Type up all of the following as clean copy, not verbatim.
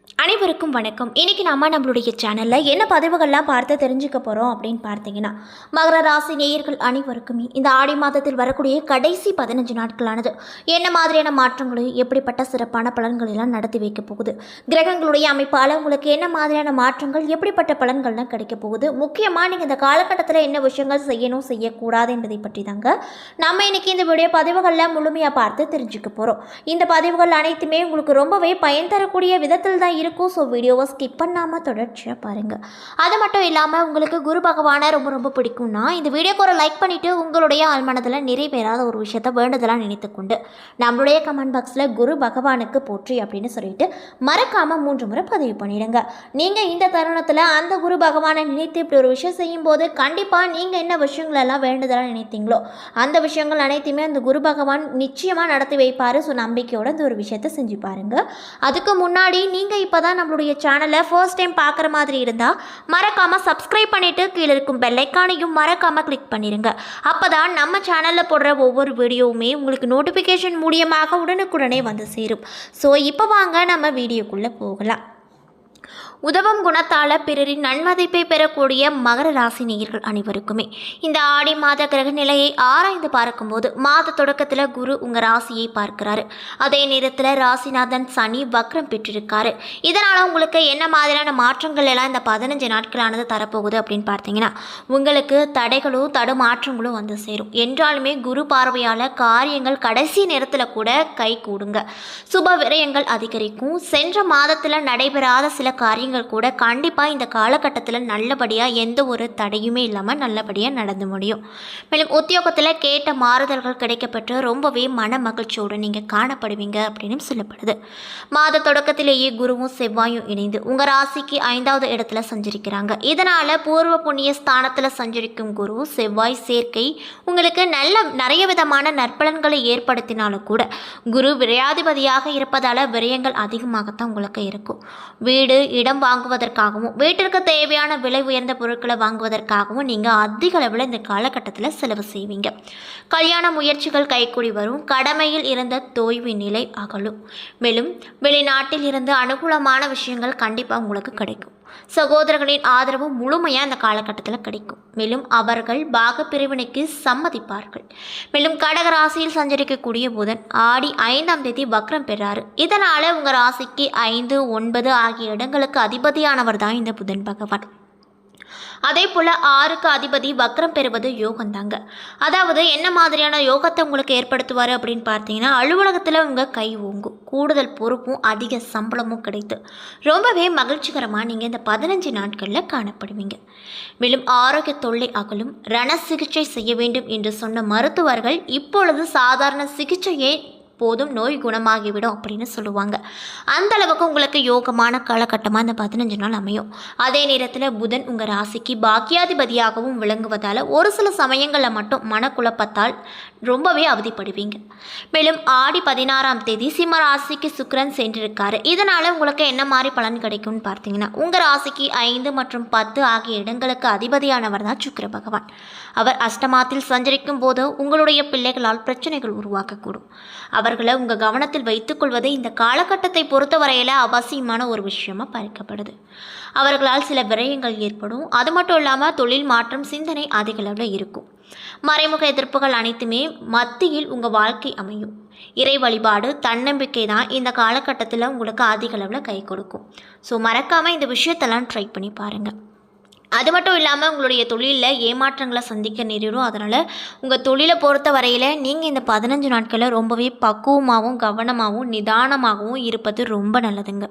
அனைவருக்கும் வணக்கம். இன்னைக்கு நம்மளுடைய சேனலில் என்ன பதிவுகள்லாம் பார்த்து தெரிஞ்சுக்க போகிறோம் அப்படின்னு பார்த்தீங்கன்னா, மகர ராசி நேயர்கள் அனைவருக்குமே இந்த ஆடி மாதத்தில் வரக்கூடிய கடைசி 15 நாட்களானது என்ன மாதிரியான மாற்றங்களை, எப்படிப்பட்ட சிறப்பான பலன்களெல்லாம் நடத்தி வைக்க போகுது, கிரகங்களுடைய அமைப்பால் உங்களுக்கு என்ன மாதிரியான மாற்றங்கள், எப்படிப்பட்ட பலன்கள்லாம் கிடைக்க போகுது, முக்கியமாக நீங்கள் இந்த காலகட்டத்தில் என்ன விஷயங்கள் செய்யணும் செய்யக்கூடாது என்பதை பற்றி தாங்க நம்ம இன்னைக்கு இந்த வீடியோ பதிவுகளில் முழுமையாக பார்த்து தெரிஞ்சுக்க போகிறோம். இந்த பதிவுகள் அனைத்துமே உங்களுக்கு ரொம்பவே பயன் தரக்கூடிய விதத்தில் தான் இருக்கும். ஸோ வீடியோவை ஸ்கிப் பண்ணாமல் தொடர்ச்சியாக பாருங்கள். அது மட்டும் இல்லாமல் உங்களுக்கு குரு பகவானை ரொம்ப பிடிக்கும்னா இந்த வீடியோக்கு ஒரு லைக் பண்ணிவிட்டு உங்களுடைய ஆழ்மனதில் நிறைவேறாத ஒரு விஷயத்தை வேண்டுதலாக நினைத்துக்கொண்டு நம்மளுடைய கமெண்ட் பாக்ஸில் குரு பகவானுக்கு போற்றி அப்படின்னு சொல்லிட்டு மறக்காமல் 3 முறை பதிவு பண்ணிடுங்க. நீங்கள் இந்த தருணத்தில் அந்த குரு பகவானை நினைத்து இப்படி ஒரு விஷயம் செய்யும்போது கண்டிப்பாக நீங்கள் என்ன விஷயங்களெல்லாம் வேண்டுதலாக நினைத்தீங்களோ அந்த விஷயங்கள் அனைத்துமே அந்த குரு பகவான் நிச்சயமாக நடத்தி வைப்பார். ஸோ நம்பிக்கையோட இந்த ஒரு விஷயத்தை செஞ்சு பாருங்கள். அதுக்கு முன்னாடி நீங்கள் இப்போ தான் நம்மளுடைய சேனலை ஃபர்ஸ்ட் டைம் பார்க்குற மாதிரி இருந்தால் மறக்காமல் சப்ஸ்கிரைப் பண்ணிவிட்டு கீழே இருக்கும் பெல் ஐக்கானையும் மறக்காமல் கிளிக் பண்ணிடுங்க. அப்போ தான் நம்ம சேனலில் போடுற ஒவ்வொரு வீடியோவுமே உங்களுக்கு நோட்டிஃபிகேஷன் மூலியமாக உடனுக்குடனே வந்து சேரும். ஸோ இப்போ வாங்க நம்ம வீடியோக்குள்ளே போகலாம். உதவும் குணத்தால் பிறரின் நன்மதிப்பை பெறக்கூடிய மகர ராசி நேயர்கள் அனைவருக்குமே இந்த ஆடி மாத கிரக நிலையை ஆராய்ந்து பார்க்கும்போது மாத தொடக்கத்தில் குரு உங்கள் ராசியை பார்க்கிறாரு. அதே நேரத்தில் ராசிநாதன் சனி வக்ரம் பெற்றிருக்காரு. இதனால் உங்களுக்கு என்ன மாதிரியான மாற்றங்கள் எல்லாம் இந்த 15 நாட்களானது தரப்போகுது அப்படின்னு பார்த்தீங்கன்னா, உங்களுக்கு தடைகளும் தடுமாற்றங்களும் வந்து சேரும். என்றாலுமே குரு பார்வையால் காரியங்கள் கடைசி நேரத்தில் கூட கை கூடுங்க. சுப விரயங்கள் அதிகரிக்கும். சென்ற மாதத்தில் நடைபெறாத சில காரியங்கள் கூட கண்டிப்பாக இந்த காலகட்டத்தில் நல்லபடியாக எந்த ஒரு தடையுமே இல்லாமல் நல்லபடியாக நடந்து முடியும். மேலும் உத்தியோகத்தில் கேட்ட மாறுதல்கள் கிடைக்கப்பட்டு ரொம்பவே மன மகிழ்ச்சியோடு நீங்கள் காணப்படுவீங்க அப்படின்னு சொல்லப்படுது. மாத தொடக்கத்திலேயே குருவும் செவ்வாயும் இணைந்து உங்கள் ராசிக்கு 5வது இடத்துல சஞ்சரிக்கிறாங்க. இதனால் பூர்வ புண்ணிய ஸ்தானத்தில் சஞ்சரிக்கும் குரு செவ்வாய் சேர்க்கை உங்களுக்கு நிறைய விதமான நற்பலன்களை ஏற்படுத்தினாலும் கூட குரு விரையாதிபதியாக இருப்பதால் விரயங்கள் அதிகமாகத்தான் உங்களுக்கு இருக்கும். வீடு இடம் வாங்குவதற்காகவும் வீட்டிற்கு தேவையான விலை உயர்ந்த பொருட்களை வாங்குவதற்காகவும் நீங்கள் அதிக அளவில் இந்த காலகட்டத்தில் செலவு செய்வீங்க. கல்யாண முயற்சிகள் கைக்கூடி வரும். கடமையில் இருந்த தோய்வு நிலை அகலும். மேலும் வெளிநாட்டில் இருந்து அனுகூலமான விஷயங்கள் கண்டிப்பாக உங்களுக்கு கிடைக்கும். சகோதரர்களின் ஆதரவு முழுமையாக இந்த காலகட்டத்தில் கிடைக்கும். மேலும் அவர்கள் பாக பிரிவினைக்கு சம்மதிப்பார்கள். மேலும் கடக ராசியில் சஞ்சரிக்கக்கூடிய புதன் ஆடி 5ஆம் தேதி வக்ரம் பெறாரு. இதனால் உங்கள் ராசிக்கு 5, 9 ஆகிய இடங்களுக்கு அதிபதியானவர் தான் இந்த புதன் பகவான். அதே போல் 6க்கு அதிபதி வக்ரம் பெறுவது யோகந்தாங்க. அதாவது என்ன மாதிரியான யோகத்தை உங்களுக்கு ஏற்படுத்துவார் அப்படின்னு பார்த்தீங்கன்னா, அலுவலகத்தில் உங்கள் கை ஓங்கும். கூடுதல் பொறுப்பும் அதிக சம்பளமும் கிடைத்து ரொம்பவே மகிழ்ச்சிகரமாக நீங்கள் இந்த 15 நாட்களில் காணப்படுவீங்க. மேலும் ஆரோக்கிய தொல்லை அகலும். ரண சிகிச்சை செய்ய வேண்டும் என்று சொன்ன மருத்துவர்கள் இப்பொழுது சாதாரண சிகிச்சையே போதும், நோய் குணமாகிவிடும் அப்படின்னு சொல்லுவாங்க. அந்த அளவுக்கு உங்களுக்கு யோகமான காலகட்டமாக இந்த 15 நாள் அமையும். அதே நேரத்தில் புதன் உங்கள் ராசிக்கு பாக்கியாதிபதியாகவும் விளங்குவதால் ஒரு சில சமயங்களில் மட்டும் மனக்குழப்பத்தால் ரொம்பவே அவதிப்படுவீங்க. மேலும் ஆடி 16ஆம் தேதி சிம்ம ராசிக்கு சுக்கிரன் சென்றிருக்காரு. இதனால் உங்களுக்கு என்ன மாதிரி பலன் கிடைக்கும்னு பார்த்தீங்கன்னா, உங்கள் ராசிக்கு 5 மற்றும் 10 ஆகிய இடங்களுக்கு அதிபதியானவர் தான் சுக்கிர பகவான். அவர் அஷ்டமாத்தில் சஞ்சரிக்கும் போது உங்களுடைய பிள்ளைகளால் பிரச்சனைகள் உருவாக்கக்கூடும். அவர்களை உங்கள் கவனத்தில் வைத்துக்கொள்வது இந்த காலகட்டத்தை பொறுத்தவரையில் அவசியமான ஒரு விஷயமாக பார்க்கப்படுது. அவர்களால் சில விரயங்கள் ஏற்படும். அது மட்டும் இல்லாமல் தொழில் மாற்றம் சிந்தனை அதிக அளவில் இருக்கும். மறைமுக எதிர்ப்புகள் அனைத்துமே மத்தியில் உங்கள் வாழ்க்கை அமையும். இறை வழிபாடு, தன்னம்பிக்கை தான் இந்த காலகட்டத்தில் உங்களுக்கு அதிக அளவில் கை கொடுக்கும். ஸோ மறக்காமல் இந்த விஷயத்தெல்லாம் ட்ரை பண்ணி பாருங்கள். அது மட்டும் இல்லாமல் உங்களுடைய தொழிலில் ஏமாற்றங்களை சந்திக்க நேரிடும். அதனால் உங்கள் தொழிலை பொறுத்த வரையில் நீங்கள் இந்த 15 நாட்களில் ரொம்பவே பக்குவமாகவும் கவனமாகவும் நிதானமாகவும் இருப்பது ரொம்ப நல்லதுங்க.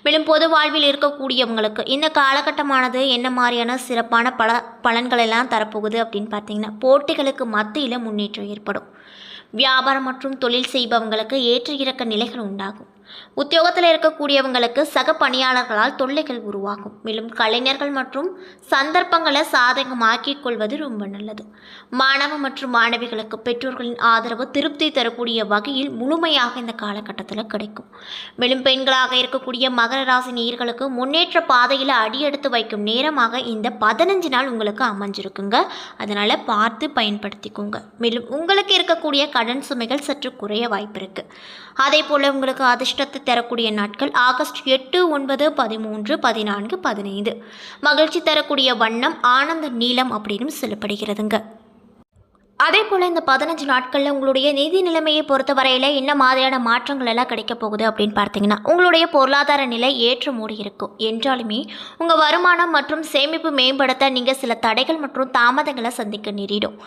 மேலும் பொது வாழ்வில் இருக்கக்கூடியவங்களுக்கு இந்த காலகட்டமானது என்ன மாதிரியான சிறப்பான பலன்களெல்லாம் தரப்போகுது அப்படின்னு பார்த்தீங்கன்னா, போட்டிகளுக்கு மத்தியில் முன்னேற்றம் ஏற்படும். வியாபாரம் மற்றும் தொழில் செய்பவங்களுக்கு ஏற்ற இறக்க நிலைகள் உண்டாகும். உத்தியோகத்தில் இருக்கக்கூடியவங்களுக்கு சக பணியாளர்களால் தொல்லைகள் உருவாகும். மேலும் கலைஞர்கள் மற்றும் சந்தர்ப்பங்களை சாதகமாக்கிக் கொள்வது ரொம்ப நல்லது. மாணவ மற்றும் மாணவிகளுக்கு பெற்றோர்களின் ஆதரவு திருப்தி தரக்கூடிய வகையில் முழுமையாக இந்த காலகட்டத்தில் கிடைக்கும். மேலும் பெண்களாக இருக்கக்கூடிய மகர ராசி நேயர்களுக்கு முன்னேற்ற பாதையில் அடியெடுத்து வைக்கும் நேரமாக இந்த 15 நாள் உங்களுக்கு அமைஞ்சிருக்குங்க. அதனால் பார்த்து பயன்படுத்திக்கோங்க. மேலும் உங்களுக்கு இருக்கக்கூடிய கடன் சுமைகள் சற்று குறைய வாய்ப்பு இருக்குது. அதே போல் உங்களுக்கு அதிர்ஷ்டத்தை தரக்கூடிய நாட்கள் ஆகஸ்ட் 8, 9, 13, 14, 15. மகிழ்ச்சி தரக்கூடிய வண்ணம் ஆனந்த நீலம் அப்படின்னு சொல்லப்படுகிறதுங்க. அதே போல் இந்த 15 நாட்களில் உங்களுடைய நிதி நிலைமையை பொறுத்தவரையில் என்ன மாதிரியான மாற்றங்கள் எல்லாம் கிடைக்க போகுது அப்படின்னு பார்த்தீங்கன்னா, உங்களுடைய பொருளாதார நிலை ஏற்ற மூடி இருக்கும் என்றாலுமே உங்கள் வருமானம் மற்றும் சேமிப்பு மேம்படுத்த நீங்கள் சில தடைகள் மற்றும் தாமதங்களை சந்திக்க நேரிடும்.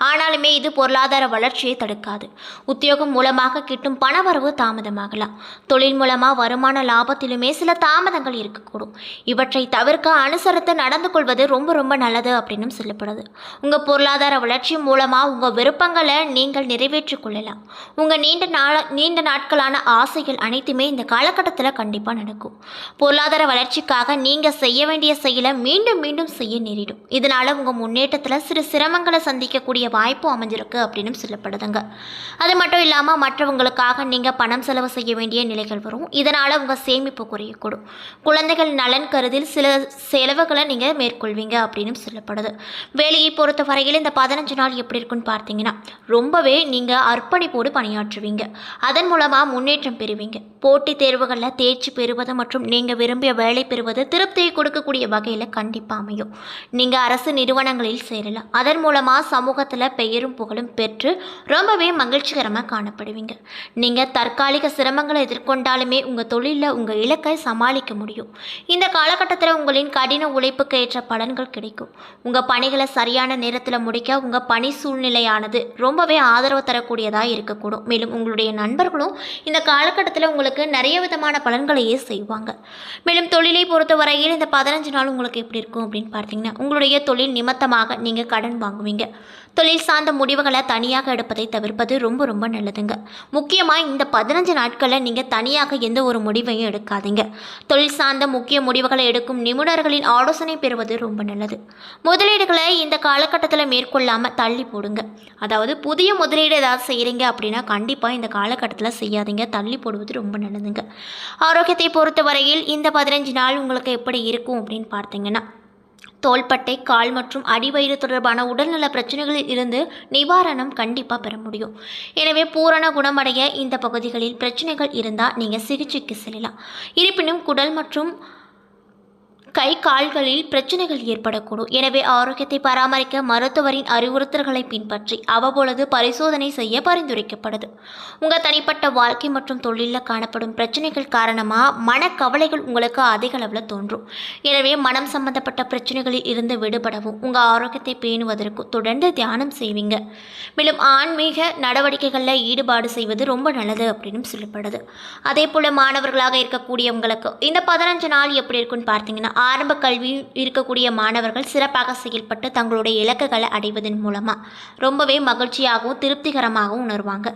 ஆனாலுமே இது பொருளாதார வளர்ச்சியை தடுக்காது. உத்தியோகம் மூலமாக கிட்டும் பணவரவு தாமதமாகலாம். தொழில் மூலமாக வருமான லாபத்திலுமே சில தாமதங்கள் இருக்கக்கூடும். இவற்றை தவிர்க்க அனுசரித்து நடந்து கொள்வது ரொம்ப ரொம்ப நல்லது அப்படின்னு சொல்லப்படுது. உங்கள் பொருளாதார வளர்ச்சி மூலமாக உங்கள் விருப்பங்களை நீங்கள் நிறைவேற்றிக் கொள்ளலாம். உங்கள் நீண்ட நாட்களான ஆசைகள் அனைத்துமே இந்த காலகட்டத்தில் கண்டிப்பாக நடக்கும். பொருளாதார வளர்ச்சிக்காக நீங்கள் செய்ய வேண்டிய செயலை மீண்டும் மீண்டும் செய்ய நேரிடும். இதனால் உங்கள் முன்னேற்றத்தில் சிறு சிரமங்களை சந்திக்கக்கூடிய வாய்ப்பு அமைஞ்சிருக்கு அப்படின்னு சொல்லப்படுதுங்க. அது மட்டும் இல்லாமல் மற்றவங்களுக்காக நீங்கள் பணம் செலவு செய்ய வேண்டிய நிலைகள் வரும். இதனால் உங்கள் சேமிப்பு குறையக்கூடும். குழந்தைகள் நலன் கருதில் சில செலவுகளை நீங்கள் மேற்கொள்வீங்க அப்படின்னு சொல்லப்படுது. வேலையை பொறுத்த வரையில் இந்த 15 நாள் எப்படி இருக்குன்னு பார்த்தீங்கன்னா, ரொம்பவே நீங்கள் அர்ப்பணிப்போடு பணியாற்றுவீங்க. அதன் மூலமாக முன்னேற்றம் பெறுவீங்க. போட்டித் தேர்வுகளில் தேர்ச்சி பெறுவது மற்றும் நீங்கள் விரும்பிய வேலை பெறுவது திருப்தியை கொடுக்கக்கூடிய வகையில் கண்டிப்பாக அமையும். நீங்கள் அரசு நிறுவனங்களில் சேரலாம். அதன் மூலமாக சமூகத்தில் பெயரும் புகழும் பெற்று ரொம்பவே மகிழ்ச்சிகரமாக காணப்படுவீங்க. நீங்கள் தற்காலிக சிரமங்களை எதிர்கொண்டாலுமே உங்கள் தொழிலில் உங்கள் இலக்கை சமாளிக்க முடியும். இந்த காலகட்டத்தில் உங்களின் கடின உழைப்புக்கு ஏற்ற பலன்கள் கிடைக்கும். உங்கள் பணிகளை சரியான நேரத்தில் முடிக்க உங்கள் பணி சூழ்நிலையானது ரொம்பவே ஆதரவு தரக்கூடியதாக இருக்கக்கூடும். மேலும் உங்களுடைய நண்பர்களும் இந்த காலகட்டத்தில் உங்களுக்கு நிறைய விதமான பலன்களையே செய்வாங்க. மேலும் தொழிலை பொறுத்தவரையில் இந்த 15 நாள் உங்களுக்கு எப்படி இருக்கும் அப்படின்னு பார்த்தீங்கன்னா, உங்களுடைய தொழில் நிமித்தமாக நீங்கள் கடன் வாங்குவீங்க. தொழில் சார்ந்த முடிவுகளை தனியாக எடுப்பதை தவிர்ப்பது ரொம்ப ரொம்ப நல்லதுங்க. முக்கியமாக இந்த 15 நாட்களில் நீங்கள் தனியாக எந்த ஒரு முடிவையும் எடுக்காதீங்க. தொழில் சார்ந்த முக்கிய முடிவுகளை எடுக்கும் நிபுணர்களின் ஆலோசனை பெறுவது ரொம்ப நல்லது. முதலீடுகளை இந்த காலகட்டத்தில் மேற்கொள்ளாமல் தள்ளி போடுங்க. அதாவது புதிய முதலீடு ஏதாவது செய்கிறீங்க அப்படின்னா கண்டிப்பாக இந்த காலகட்டத்தில் செய்யாதீங்க. தள்ளி போடுவது ரொம்ப நல்லதுங்க. ஆரோக்கியத்தை பொறுத்தவரையில் இந்த 15 நாள் உங்களுக்கு எப்படி இருக்கும் அப்படின்னு பார்த்தீங்கன்னா, தோள்பட்டை, கால் மற்றும் அடிவயிறு தொடர்பான உடல்நல பிரச்சனைகளில் இருந்து நிவாரணம் கண்டிப்பாக பெற முடியும். எனவே பூரண குணமடைய இந்த பகுதிகளில் பிரச்சனைகள் இருந்தால் நீங்கள் சிகிச்சைக்கு செல்லலாம். இருப்பினும் குடல் மற்றும் கை கால்களில் பிரச்சனைகள் ஏற்படக்கூடும். எனவே ஆரோக்கியத்தை பராமரிக்க மருத்துவரின் அறிவுறுத்தல்களை பின்பற்றி அவ்வப்பொழுது பரிசோதனை செய்ய பரிந்துரைக்கப்படுது. உங்கள் தனிப்பட்ட வாழ்க்கை மற்றும் தொழிலில் காணப்படும் பிரச்சனைகள் காரணமாக மனக்கவலைகள் உங்களுக்கு அதிக அளவில் தோன்றும். எனவே மனம் சம்பந்தப்பட்ட பிரச்சனைகளில் இருந்து விடுபடவும் உங்கள் ஆரோக்கியத்தை பேணுவதற்கு தொடர்ந்து தியானம் செய்வீங்க. மேலும் ஆன்மீக நடவடிக்கைகளில் ஈடுபாடு செய்வது ரொம்ப நல்லது அப்படின்னு சொல்லப்படுது. அதே போல் மாணவர்களாக இருக்கக்கூடியவங்களுக்கு இந்த 15 நாள் எப்படி இருக்குன்னு பார்த்தீங்கன்னா, ஆரம்ப கல்வி இருக்கக்கூடிய மாணவர்கள் சிறப்பாக செயல்பட்டு தங்களுடைய இலக்குகளை அடைவதன் மூலமாக ரொம்பவே மகிழ்ச்சியாகவும் திருப்திகரமாகவும் உணர்வாங்க.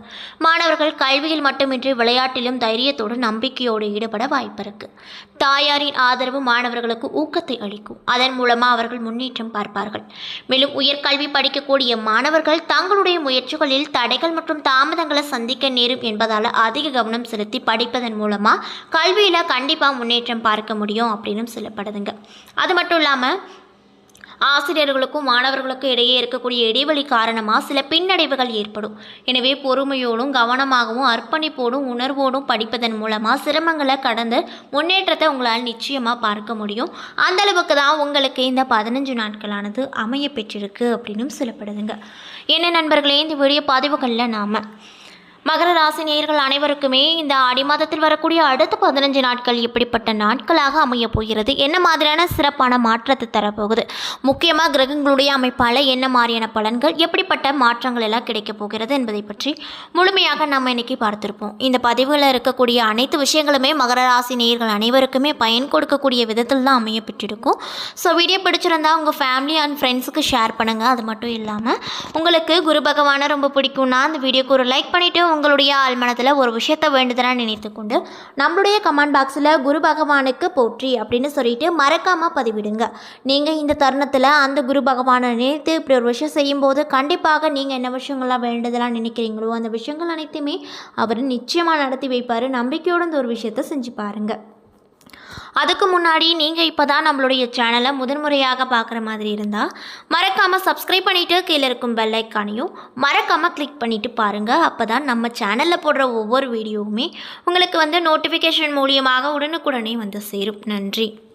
மாணவர்கள் கல்வியில் மட்டுமின்றி விளையாட்டிலும் தைரியத்தோடு நம்பிக்கையோடு ஈடுபட வாய்ப்பு இருக்குது. தாயாரின் ஆதரவு மாணவர்களுக்கு ஊக்கத்தை அளிக்கும். அதன் மூலமாக அவர்கள் முன்னேற்றம் பார்ப்பார்கள். மேலும் உயர்கல்வி படிக்கக்கூடிய மாணவர்கள் தங்களுடைய முயற்சிகளில் தடைகள் மற்றும் தாமதங்களை சந்திக்க நேரும் என்பதால் அதிக கவனம் செலுத்தி படிப்பதன் மூலமாக கல்வியில் கண்டிப்பாக முன்னேற்றம் பார்க்க முடியும் அப்படின்னு சொல்லப்படுதுங்க. அது மட்டும் இல்லாமல் ஆசிரியர்களுக்கும் மாணவர்களுக்கும் இடையே இருக்கக்கூடிய இடைவெளி காரணமாக சில பின்னடைவுகள் ஏற்படும். எனவே பொறுமையோடும் கவனமாகவும் அர்ப்பணிப்போடும் உணர்வோடும் படிப்பதன் மூலமாக சிரமங்களை கடந்து முன்னேற்றத்தை உங்களால் நிச்சயமாக பார்க்க முடியும். அந்தளவுக்கு தான் உங்களுக்கு இந்த 15 நாட்களானது அமைய பெற்றிருக்கு அப்படின்னு சொல்லப்படுதுங்க. என்ன நண்பர்களே, இந்த வீடியோ பதிவுகளில் நாம் மகர ராசி நேயர்கள் அனைவருக்குமே இந்த ஆடி மாதத்தில் வரக்கூடிய அடுத்த 15 நாட்கள் எப்படிப்பட்ட நாட்களாக அமைய போகிறது, என்ன மாதிரியான சிறப்பான மாற்றத்தை தரப்போகுது, முக்கியமாக கிரகங்களுடைய அமைப்பால் என்ன மாதிரியான பலன்கள், எப்படிப்பட்ட மாற்றங்கள் எல்லாம் கிடைக்கப் போகிறது என்பதை பற்றி முழுமையாக நம்ம இன்னைக்கு பார்த்துருப்போம். இந்த பதிவுகளில் இருக்கக்கூடிய அனைத்து விஷயங்களுமே மகர ராசி நேயர்கள் அனைவருக்குமே பயன் கொடுக்கக்கூடிய விதத்தில் தான் அமைய பெற்றிருக்கும். ஸோ வீடியோ பிடிச்சிருந்தா உங்கள் ஃபேமிலி அண்ட் ஃப்ரெண்ட்ஸுக்கு ஷேர் பண்ணுங்கள். அது மட்டும் இல்லாமல் உங்களுக்கு குரு பகவானை ரொம்ப பிடிக்கும்னா அந்த வீடியோக்கு ஒரு லைக் பண்ணிவிட்டு உங்களுடைய ஆழ்மனத்தில் ஒரு விஷயத்தை வேண்டுதலாக நினைத்து கொண்டு நம்மளுடைய கமெண்ட் பாக்ஸில் குரு பகவானுக்கு போற்றி அப்படின்னு சொல்லிட்டு மறக்காமல் பதிவிடுங்க. நீங்கள் இந்த தருணத்தில் அந்த குரு பகவானை நினைத்து இப்படி ஒரு விஷயம் செய்யும்போது கண்டிப்பாக நீங்கள் என்ன விஷயங்கள்லாம் வேண்டுதலாக நினைக்கிறீங்களோ அந்த விஷயங்கள் அனைத்துமே அவர் நிச்சயமாக நடத்தி வைப்பார். நம்பிக்கையோடு இந்த ஒரு விஷயத்தை செஞ்சு பாருங்கள். அதுக்கு முன்னாடி நீங்கள் இப்போ தான் நம்மளுடைய சேனலை முதன்முறையாக பார்க்குற மாதிரி இருந்தால் மறக்காமல் சப்ஸ்கிரைப் பண்ணிவிட்டு கீழே இருக்கும் பெல் ஐக்கானையும் மறக்காமல் கிளிக் பண்ணிவிட்டு பாருங்கள். அப்போ தான் நம்ம சேனலில் போடுற ஒவ்வொரு வீடியோவுமே உங்களுக்கு நோட்டிஃபிகேஷன் மூலியமாக உடனுக்குடனே சேரும். நன்றி.